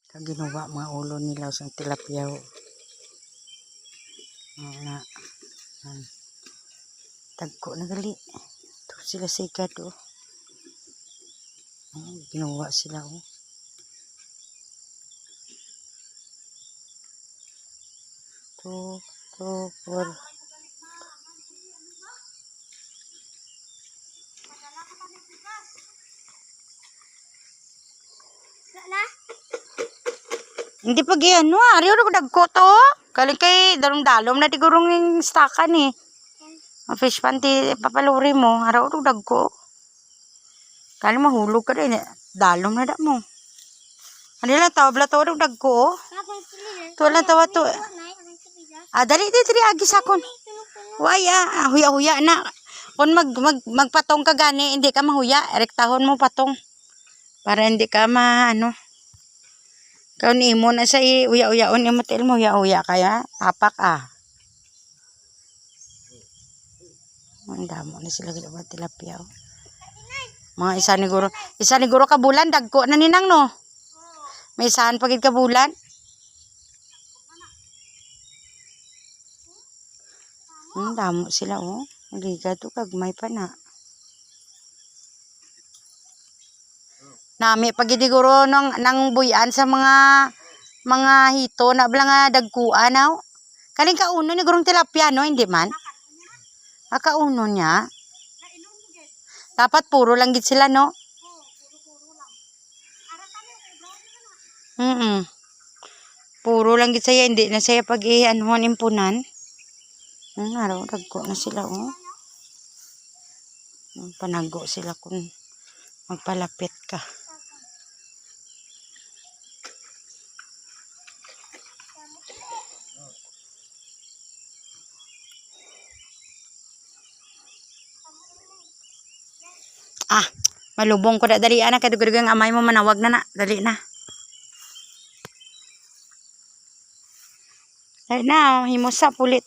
Ginawa mga ulo nila sa tilapia. Na tagko na gali. Ito sila sigad oh. Ginawa sila oh. Two, four. Hindi pa giyan no, ari ro dagko to. Kali kay dalom-dalom na tigurong ning stakan eh. Ang fish pan ti papaluri mo, ara ro dagko. Kali mahulog ka din, dalom na da mo. Ano lang tawag to ro dagko. To lang tawa to. Dali diri agi sakon. Waya, huya-huya na. Kung magpatong ka gani, hindi ka mahuya, rektahon mo patong. Para hindi ka ano. Kau ni mo na sa uya-uyaon ni motel mo uya-uya kaya tapak Ang damo na sila gila tilapia. Mga isa ni guro ka bulan dagko na ninang no. May isahan pagid ka bulan. Damo sila oh. Liga to kagmay pa na. Nami pagid guro nang buyan sa mga hito na bala nga dagkuan aw. Kaling kauno ni gurong tilapia no, hindi man. Kauno niya. Dapat puro lang gid sila no. Puro lang gid saya, hindi na saya pag anuhan impunan. Araw dagko na sila oh. Panago sila kung magpalapit ka. Malubong ko na dali na kay dugang amay mo manawag na dali na. Dali na, himusa pulit